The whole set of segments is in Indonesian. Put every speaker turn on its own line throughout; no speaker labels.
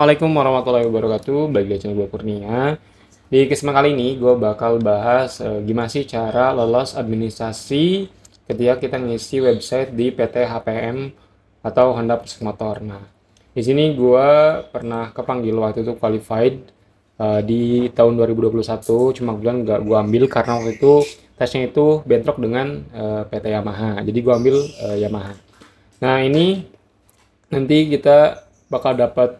Assalamualaikum warahmatullahi wabarakatuh. Balik di channel gue Kurnia. Di kesempatan kali ini gue bakal bahas gimana sih cara lolos administrasi ketika kita ngisi website di PT HPM atau Honda Persik Motor. Nah, di sini gue pernah kepanggil waktu itu qualified di tahun 2021. Cuma kebetulan nggak gue ambil karena waktu itu tesnya itu bentrok dengan PT Yamaha. Jadi gue ambil Yamaha. Nah, ini nanti kita bakal dapat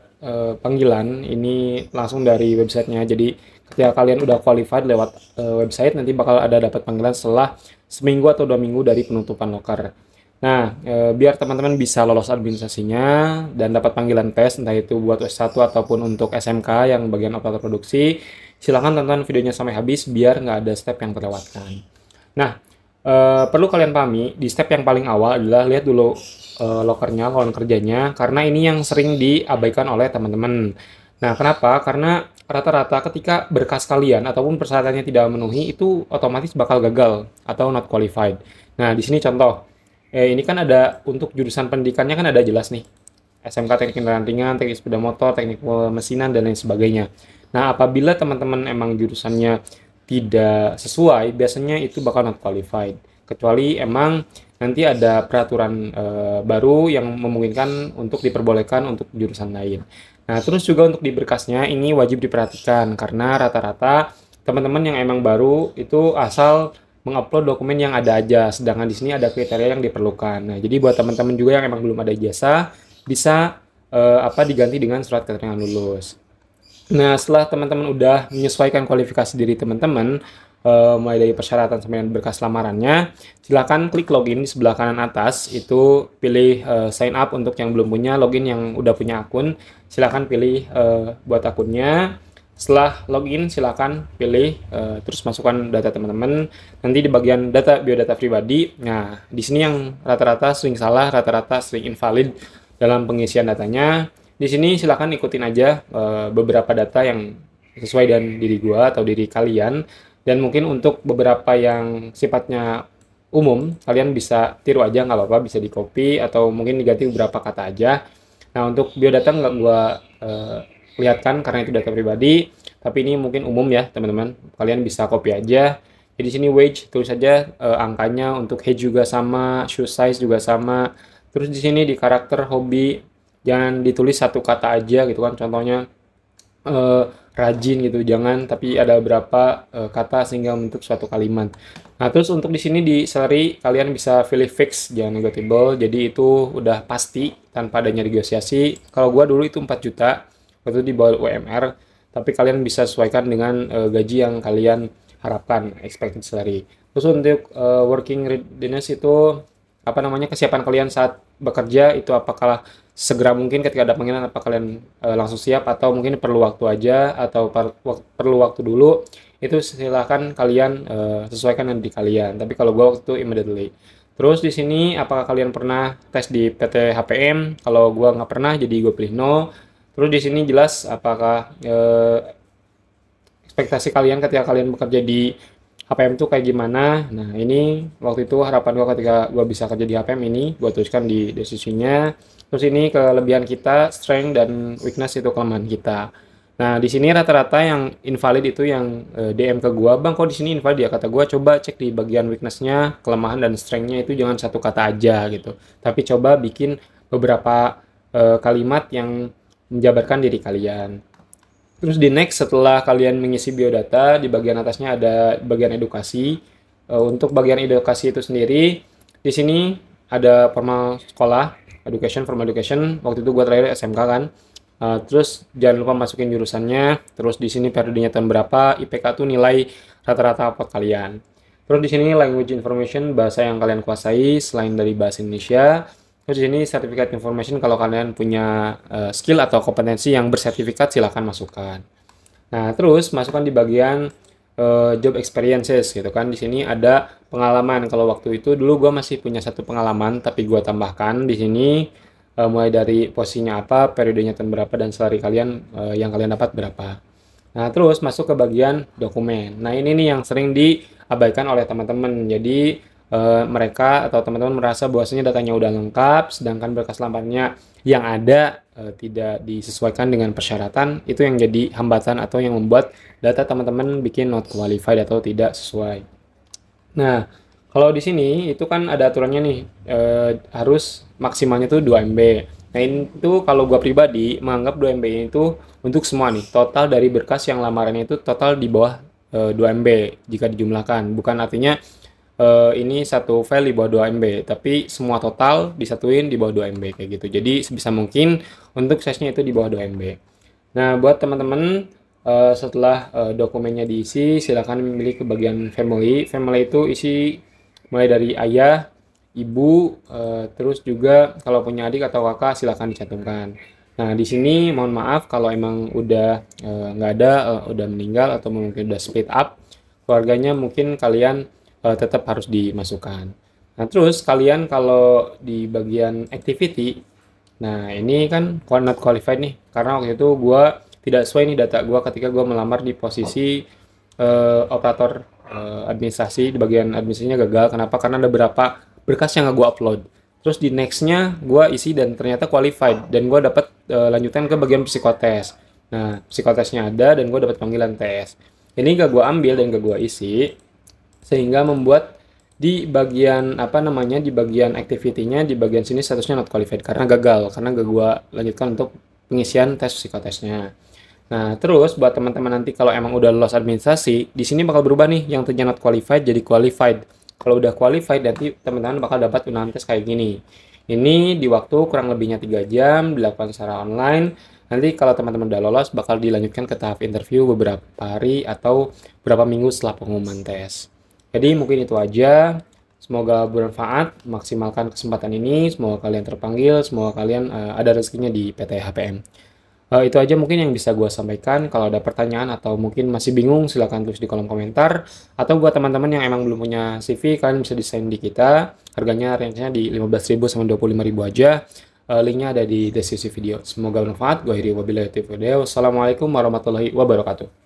panggilan ini langsung dari websitenya. Jadi ketika kalian udah qualified lewat website, nanti bakal ada dapat panggilan setelah seminggu atau 2 minggu dari penutupan loker. Nah, biar teman-teman bisa lolos administrasinya dan dapat panggilan tes, entah itu buat S1 ataupun untuk SMK yang bagian operator produksi, silahkan tonton videonya sampai habis biar nggak ada step yang terlewatkan. Nah, perlu kalian pahami, di step yang paling awal adalah lihat dulu lokernya, lowongan kerjanya, karena ini yang sering diabaikan oleh teman-teman. Nah, kenapa? Karena rata-rata ketika berkas kalian ataupun persyaratannya tidak memenuhi, itu otomatis bakal gagal atau not qualified. Nah, di sini contoh, ini kan ada untuk jurusan pendidikannya kan ada jelas nih, SMK Teknik Kendaraan Ringan, Teknik Sepeda Motor, Teknik Mesinan, dan lain sebagainya. Nah, apabila teman-teman emang jurusannya tidak sesuai, biasanya itu bakal not qualified. Kecuali emang nanti ada peraturan baru yang memungkinkan untuk diperbolehkan untuk jurusan lain. Nah, terus juga untuk di berkasnya ini wajib diperhatikan karena rata-rata teman-teman yang emang baru itu asal mengupload dokumen yang ada aja, sedangkan di sini ada kriteria yang diperlukan. Nah, jadi buat teman-teman juga yang emang belum ada ijazah bisa diganti dengan surat keterangan lulus. Nah, setelah teman-teman udah menyesuaikan kualifikasi diri teman-teman, mulai dari persyaratan sampai berkas lamarannya, silakan klik login di sebelah kanan atas, itu pilih sign up untuk yang belum punya, login yang udah punya akun, silakan pilih buat akunnya. Setelah login, silakan pilih terus masukkan data teman-teman. Nanti di bagian data biodata pribadi, nah di sini yang rata-rata sering salah, rata-rata sering invalid dalam pengisian datanya. Di sini silakan ikutin aja beberapa data yang sesuai dengan diri gua atau diri kalian. Dan mungkin untuk beberapa yang sifatnya umum, kalian bisa tiru aja, nggak apa-apa, bisa di-copy atau mungkin diganti beberapa kata aja. Nah, untuk biodata nggak gua lihatkan karena itu data pribadi, tapi ini mungkin umum ya, teman-teman. Kalian bisa copy aja. Jadi di sini wage, tulis saja angkanya, untuk height juga sama, shoe size juga sama. Terus di sini di karakter hobi, jangan ditulis satu kata aja gitu kan, contohnya rajin gitu, jangan, tapi ada beberapa kata sehingga membentuk suatu kalimat. Nah, terus untuk di sini di salary kalian bisa pilih fix, jangan negotiable, jadi itu udah pasti tanpa adanya negosiasi. Kalau gua dulu itu 4 juta, itu di bawah UMR, tapi kalian bisa sesuaikan dengan gaji yang kalian harapkan, expected salary. Terus untuk working readiness itu kesiapan kalian saat bekerja itu apakah segera mungkin ketika ada panggilan, apa kalian langsung siap atau mungkin perlu waktu aja atau perlu waktu dulu, itu silahkan kalian sesuaikan dengan diri kalian, tapi kalau gua waktu itu immediately. Terus di sini apakah kalian pernah tes di PT HPM? Kalau gua nggak pernah, jadi gue pilih no. Terus di sini jelas apakah ekspektasi kalian ketika kalian bekerja di HPM itu kayak gimana. Nah, ini waktu itu harapan gua ketika gua bisa kerja di HPM, ini gua tuliskan di deskripsinya. Terus ini kelebihan kita, strength dan weakness itu kelemahan kita. Nah, di sini rata-rata yang invalid itu yang DM ke gua, "Bang, kok di sini invalid ya?" Kata gua, "Coba cek di bagian weakness-nya, kelemahan dan strength-nya itu jangan satu kata aja gitu. Tapi coba bikin beberapa kalimat yang menjabarkan diri kalian." Terus di next, setelah kalian mengisi biodata, di bagian atasnya ada bagian edukasi. Untuk bagian edukasi itu sendiri, di sini ada formal sekolah, education, formal education. Waktu itu gue terakhir SMK kan. Terus jangan lupa masukin jurusannya. Terus di sini periodenya tahun berapa, IPK tuh nilai rata-rata rapot kalian. Terus di sini language information, bahasa yang kalian kuasai selain dari bahasa Indonesia. Terus di sini certificate information, kalau kalian punya skill atau kompetensi yang bersertifikat silahkan masukkan. Nah, terus masukkan di bagian job experiences gitu kan. Di sini ada pengalaman. Kalau waktu itu dulu gue masih punya satu pengalaman, tapi gue tambahkan di sini mulai dari posisinya apa, periodenya tahun berapa, dan salary kalian yang kalian dapat berapa. Nah, terus masuk ke bagian dokumen. Nah, ini nih yang sering diabaikan oleh teman-teman. Jadi mereka atau teman-teman merasa bahwasanya datanya udah lengkap, sedangkan berkas lamarnya yang ada tidak disesuaikan dengan persyaratan, itu yang jadi hambatan atau yang membuat data teman-teman bikin not qualified atau tidak sesuai. Nah, kalau di sini itu kan ada aturannya nih, harus maksimalnya tuh 2 MB. Nah, itu kalau gua pribadi menganggap 2 MB itu untuk semua nih, total dari berkas yang lamarannya itu total di bawah 2 MB jika dijumlahkan. Bukan artinya ini satu file di bawah 2 MB, tapi semua total disatuin di bawah 2 MB kayak gitu. Jadi sebisa mungkin untuk size-nya itu di bawah 2 MB. Nah, buat teman-teman setelah dokumennya diisi, silakan memilih ke bagian family. Family itu isi mulai dari ayah, ibu, terus juga kalau punya adik atau kakak silakan dicantumkan. Nah, di sini mohon maaf kalau emang udah nggak ada, udah meninggal atau mungkin udah split up, keluarganya mungkin kalian tetap harus dimasukkan. Nah, terus kalian kalau di bagian activity, nah ini kan not qualified nih, karena waktu itu gue tidak sesuai nih data gue ketika gue melamar di posisi operator administrasi. Di bagian administrasinya gagal. Kenapa? Karena ada beberapa berkas yang nggak gue upload. Terus di nextnya gue isi dan ternyata qualified, dan gue dapat lanjutan ke bagian psikotes. Nah, psikotesnya ada dan gue dapat panggilan tes. Ini gak gue ambil dan gak gue isi, sehingga membuat di bagian di bagian activity-nya di bagian sini statusnya not qualified karena gagal, karena gak gue lanjutkan untuk pengisian tes psikotesnya. Nah, terus buat teman-teman nanti kalau emang udah lolos administrasi, di sini bakal berubah nih yang tadinya not qualified jadi qualified. Kalau udah qualified nanti teman-teman bakal dapat undangan tes kayak gini. Ini di waktu kurang lebihnya 3 jam, dilakukan secara online. Nanti kalau teman-teman udah lolos bakal dilanjutkan ke tahap interview beberapa hari atau beberapa minggu setelah pengumuman tes. Jadi mungkin itu aja. Semoga bermanfaat, maksimalkan kesempatan ini, semoga kalian terpanggil, semoga kalian ada rezekinya di PT HPM. Itu aja mungkin yang bisa gue sampaikan. Kalau ada pertanyaan atau mungkin masih bingung, silahkan tulis di kolom komentar. Atau buat teman-teman yang emang belum punya CV, kalian bisa desain di kita. Harganya range-nya di 15.000 sama 25.000 aja. Linknya ada di deskripsi video. Semoga bermanfaat. Gue Hiri wabillahi taufiq. Wassalamualaikum warahmatullahi wabarakatuh.